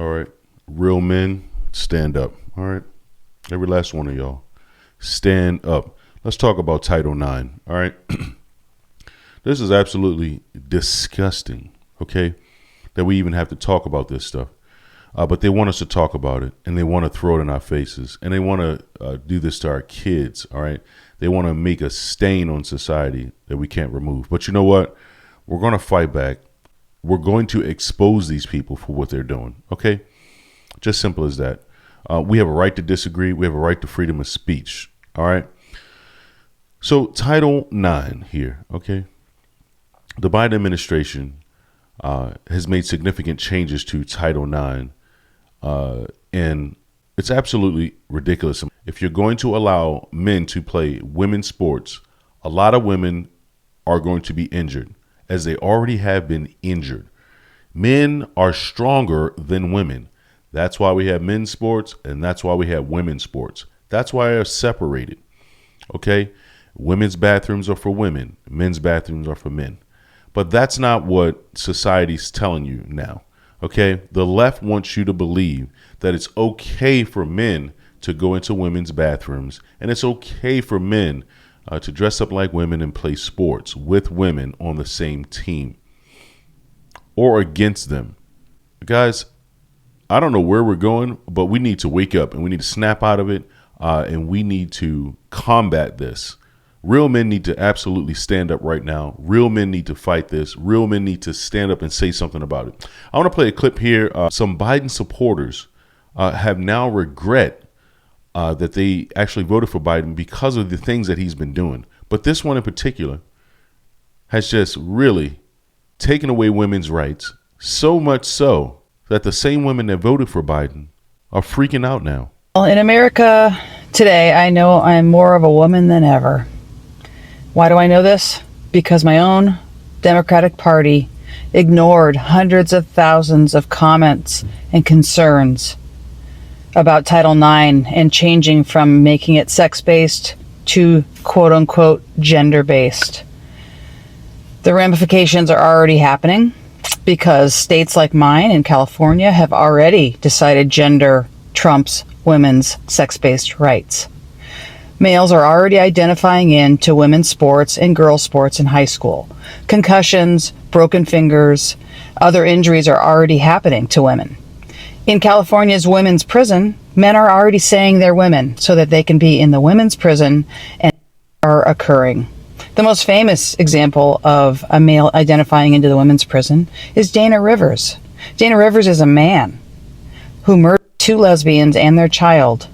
All right. Real men, stand up. All right. Every last one of y'all, stand up. Let's talk about Title IX. All right. This is absolutely disgusting. Okay. That we even have to talk about this stuff. But they want us to talk about it, and they want to throw it in our faces, and they want to do this to our kids. All right. They want to make a stain on society that we can't remove. But you know what? We're going to fight back. We're going to expose these people for what they're doing. Okay. Just simple as that. We have a right to disagree. We have a right to freedom of speech. All right. So Title IX here. Okay. The Biden administration has made significant changes to Title IX. And it's absolutely ridiculous. If you're going to allow men to play women's sports, a lot of women are going to be injured, as they already have been injured. Men are stronger than women. That's why we have men's sports, and that's why we have women's sports. That's why they're separated. Okay? Women's bathrooms are for women. Men's bathrooms are for men. But that's not what society's telling you now. Okay? The left wants you to believe that it's okay for men to go into women's bathrooms, and it's okay for men to dress up like women and play sports with women on the same team or against them. Guys, I don't know where we're going, but we need to wake up and we need to snap out of it, and we need to combat this. Real men need to absolutely stand up right now. Real men need to fight this. Real men need to stand up and say something about it. I want to play a clip here. Some Biden supporters have now regret that they actually voted for Biden because of the things that he's been doing. But this one in particular has just really taken away women's rights, so much so that the same women that voted for Biden are freaking out now. Well, in America today, I know I'm more of a woman than ever. Why do I know this? Because my own Democratic Party ignored hundreds of thousands of comments and concerns about Title IX and changing from making it sex-based to quote-unquote gender-based. The ramifications are already happening because states like mine in California have already decided gender trumps women's sex-based rights. Males are already identifying into women's sports and girls' sports in high school. Concussions, broken fingers, other injuries are already happening to women. In California's women's prison, men are already saying they're women so that they can be in the women's prison, and are occurring. The most famous example of a male identifying into the women's prison is Dana Rivers. Dana Rivers is a man who murdered 2 lesbians and their child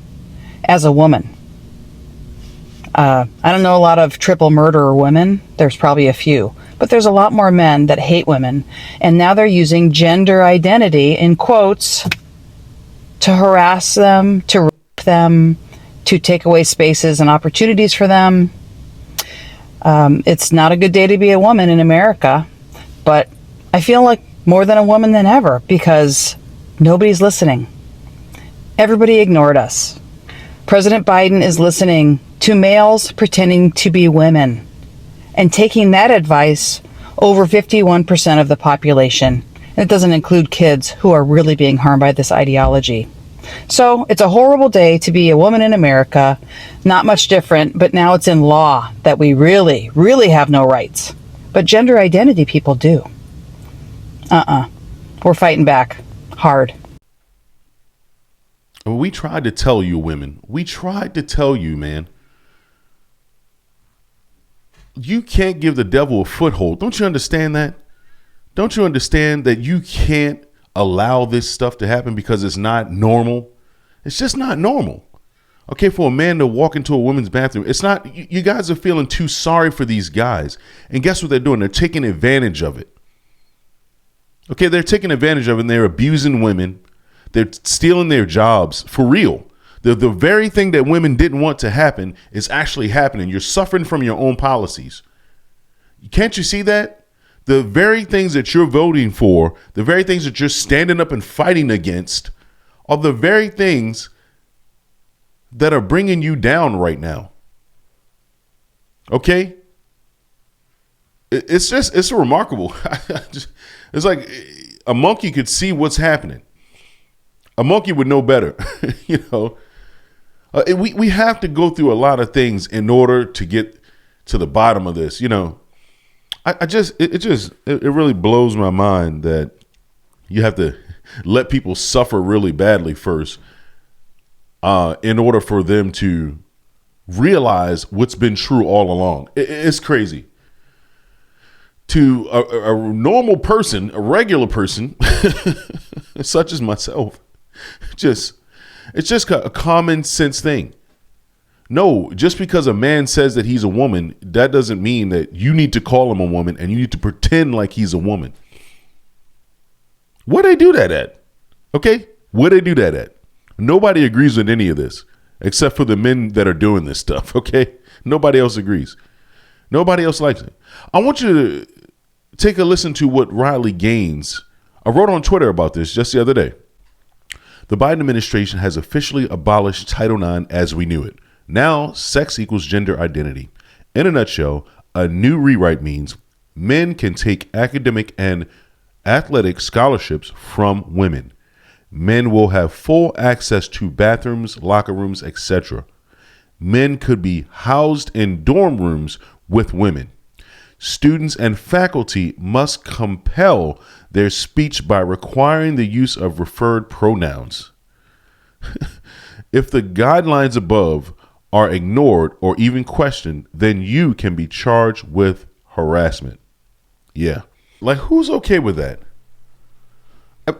as a woman. I don't know a lot of triple murderer women. There's probably a few. But there's a lot more men that hate women. And now they're using gender identity, in quotes, to harass them, to rape them, to take away spaces and opportunities for them. It's not a good day to be a woman in America. But I feel like more than a woman than ever because nobody's listening. Everybody ignored us. President Biden is listening to males pretending to be women and taking that advice over 51% of the population. And it doesn't include kids who are really being harmed by this ideology. So it's a horrible day to be a woman in America. Not much different, but now it's in law that we really, really have no rights. But gender identity people do. We're fighting back hard. We tried to tell you, women. We tried to tell you, man. You can't give the devil a foothold. Don't you understand that? Don't you understand that you can't allow this stuff to happen because it's not normal? It's just not normal. Okay, for a man to walk into a woman's bathroom, it's not, you guys are feeling too sorry for these guys. And guess what they're doing? They're taking advantage of it. Okay, they're taking advantage of it and they're abusing women. They're stealing their jobs for real. The very thing that women didn't want to happen is actually happening. You're suffering from your own policies. Can't you see that? The very things that you're voting for, the very things that you're standing up and fighting against are the very things that are bringing you down right now. Okay? It's remarkable. It's like a monkey could see what's happening. A monkey would know better. You know, we have to go through a lot of things in order to get to the bottom of this. You know, it really blows my mind that you have to let people suffer really badly first in order for them to realize what's been true all along. It's crazy. To a normal person, a regular person, such as myself, it's just a common sense thing. No, just because a man says that he's a woman, that doesn't mean that you need to call him a woman and you need to pretend like he's a woman. Where they do that at? Okay? Where they do that at? Nobody agrees with any of this except for the men that are doing this stuff, okay? Nobody else agrees. Nobody else likes it. I want you to take a listen to what Riley Gaines, I wrote on Twitter about this just the other day. The Biden administration has officially abolished Title IX as we knew it. Now, sex equals gender identity. In a nutshell, a new rewrite means men can take academic and athletic scholarships from women. Men will have full access to bathrooms, locker rooms, etc. Men could be housed in dorm rooms with women. Students and faculty must compel their speech by requiring the use of referred pronouns. If the guidelines above are ignored or even questioned, then you can be charged with harassment. Yeah. Like, who's okay with that?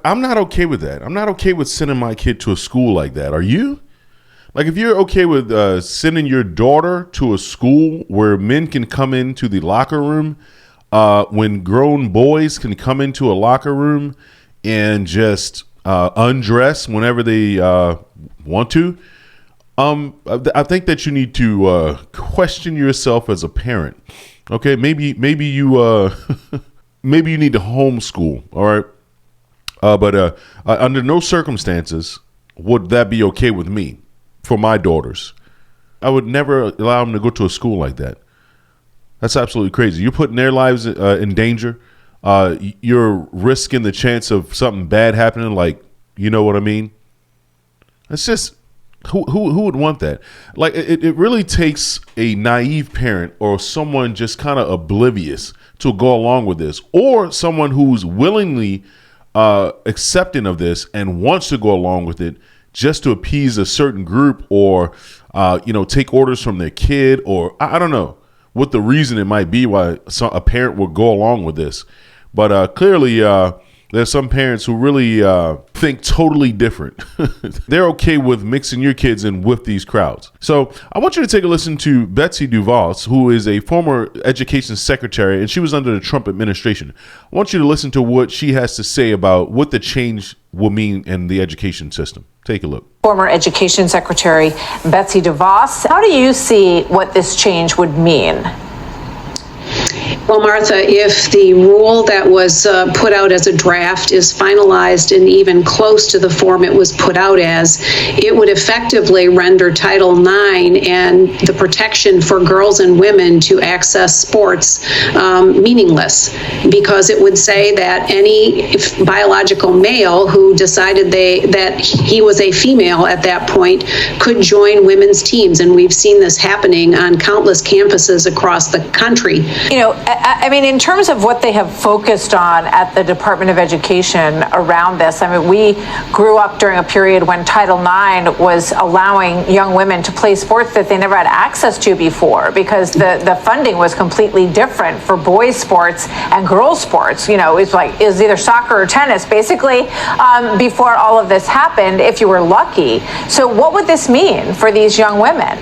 I'm not okay with that. I'm not okay with sending my kid to a school like that. Are you? Like, if you're okay with sending your daughter to a school where men can come into the locker room, when grown boys can come into a locker room and just undress whenever they want to, I think that you need to question yourself as a parent. Okay, maybe you maybe you need to homeschool. All right, but under no circumstances would that be okay with me. For my daughters, I would never allow them to go to a school like that. That's absolutely crazy. You're putting their lives in danger. You're risking the chance of something bad happening. Like, you know what I mean? It's just who would want that? Like, it really takes a naive parent or someone just kind of oblivious to go along with this, or someone who's willingly accepting of this and wants to go along with it just to appease a certain group, or take orders from their kid, or I don't know what the reason it might be why a parent would go along with this. But clearly there's some parents who really think totally different. They're okay with mixing your kids in with these crowds. So I want you to take a listen to Betsy DeVos, who is a former education secretary, and she was under the Trump administration. I want you to listen to what she has to say about what the change will mean in the education system. Take a look. Former Education Secretary Betsy DeVos, how do you see what this change would mean? Well, Martha, if the rule that was put out as a draft is finalized and even close to the form it was put out as, it would effectively render Title IX and the protection for girls and women to access sports meaningless, because it would say that any biological male who decided that he was a female at that point could join women's teams. And we've seen this happening on countless campuses across the country. You know, I mean, in terms of what they have focused on at the Department of Education around this, I mean, we grew up during a period when Title IX was allowing young women to play sports that they never had access to before, because the funding was completely different for boys' sports and girls' sports. You know, it's like, is either soccer or tennis, basically, before all of this happened, if you were lucky. So what would this mean for these young women?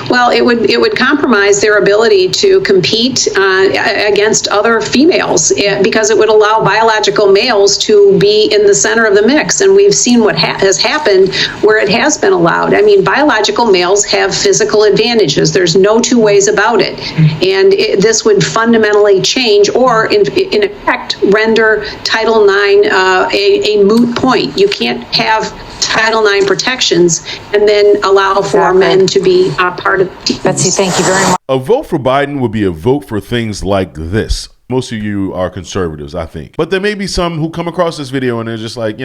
Well, it would compromise their ability to compete against other females, because it would allow biological males to be in the center of the mix. And we've seen what has happened where it has been allowed. I mean, biological males have physical advantages. There's no two ways about it. And this would fundamentally change, or in effect, render Title IX a moot point. You can't have Title IX protections and then allow for men to be part of the team. Betsy, thank you very much. A vote for Biden would be a vote for things like this. Most of you are conservatives, I think. But there may be some who come across this video and they're just like,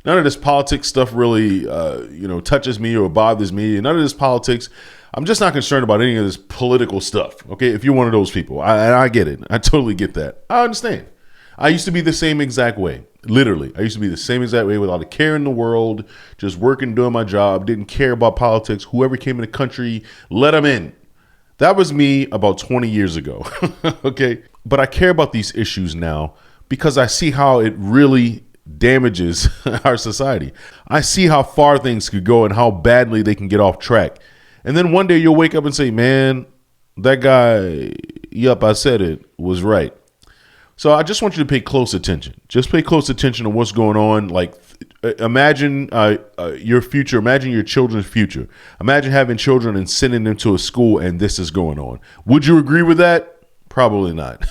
None of this politics stuff really, touches me or bothers me. None of this politics. I'm just not concerned about any of this political stuff. Okay, if you're one of those people, I get it. I totally get that. I understand. I used to be the same exact way. Literally, I used to be the same exact way without a care in the world, just working, doing my job, didn't care about politics. Whoever came in the country, let them in. That was me about 20 years ago. Okay, but I care about these issues now because I see how it really damages our society. I see how far things could go and how badly they can get off track. And then one day you'll wake up and say, man, that guy, yup, I said it, was right. So I just want you to pay close attention. Just pay close attention to what's going on. Like, imagine your future. Imagine your children's future. Imagine having children and sending them to a school and this is going on. Would you agree with that? Probably not.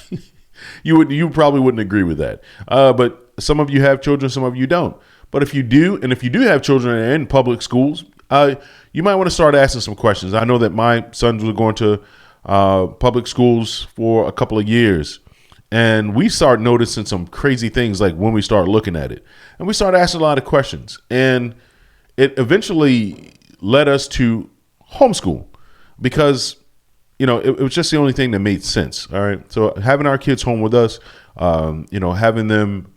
You probably wouldn't agree with that. But some of you have children, some of you don't. But if you do, and if you do have children in public schools, you might want to start asking some questions. I know that my sons were going to public schools for a couple of years, and we start noticing some crazy things like when we start looking at it. And we start asking a lot of questions. And it eventually led us to homeschool because, it was just the only thing that made sense. All right. So having our kids home with us, having them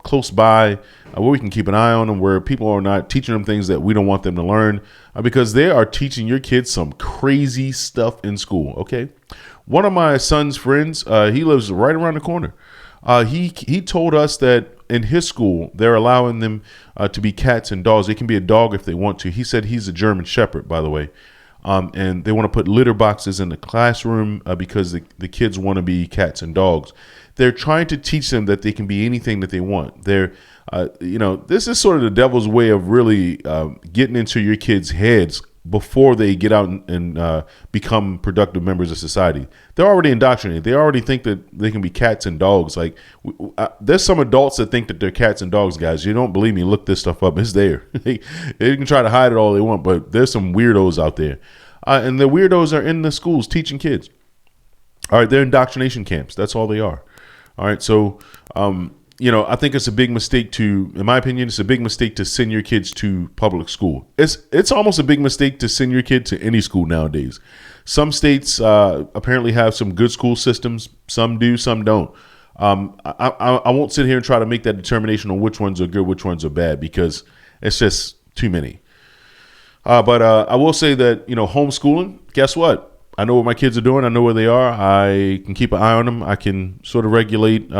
close by where we can keep an eye on them, where people are not teaching them things that we don't want them to learn because they are teaching your kids some crazy stuff in school. OK, one of my son's friends, he lives right around the corner. He told us that in his school, they're allowing them to be cats and dogs. They can be a dog if they want to. He said he's a German Shepherd, by the way. And they want to put litter boxes in the classroom because the kids want to be cats and dogs. They're trying to teach them that they can be anything that they want. This is sort of the devil's way of really getting into your kids' heads before they get out and become productive members of society. They're already indoctrinated. They already think that they can be cats and dogs. Like there's some adults that think that they're cats and dogs, guys. You don't believe me? Look this stuff up. It's there. They can try to hide it all they want, but there's some weirdos out there. And the weirdos are in the schools teaching kids. All right, they're indoctrination camps. That's all they are. All right, so I think it's a big mistake in my opinion, it's a big mistake to send your kids to public school. It's almost a big mistake to send your kid to any school nowadays. Some states apparently have some good school systems. Some do, some don't. I won't sit here and try to make that determination on which ones are good, which ones are bad, because it's just too many. But I will say that, homeschooling, guess what? I know what my kids are doing. I know where they are. I can keep an eye on them. I can sort of regulate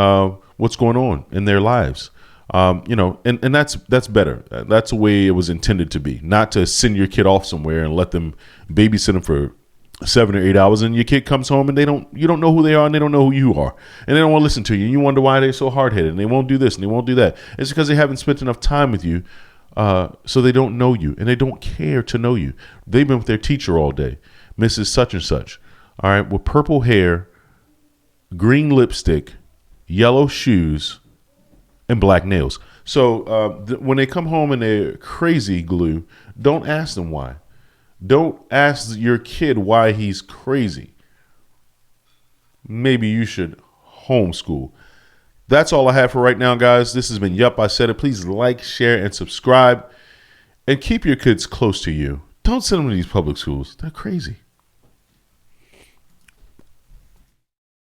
what's going on in their lives. And that's better. That's the way it was intended to be, not to send your kid off somewhere and let them babysit them for 7 or 8 hours, and your kid comes home and you don't know who they are and they don't know who you are, and they don't want to listen to you. And you wonder why they're so hard-headed and they won't do this and they won't do that. It's because they haven't spent enough time with you, so they don't know you and they don't care to know you. They've been with their teacher all day, Mrs. Such and Such, all right, with purple hair, green lipstick, yellow shoes, and black nails. So when they come home and they're crazy glue, don't ask them why. Don't ask your kid why he's crazy. Maybe you should homeschool. That's all I have for right now, guys. This has been Yup, I Said It. Please like, share, and subscribe. And keep your kids close to you. Don't send them to these public schools. They're crazy.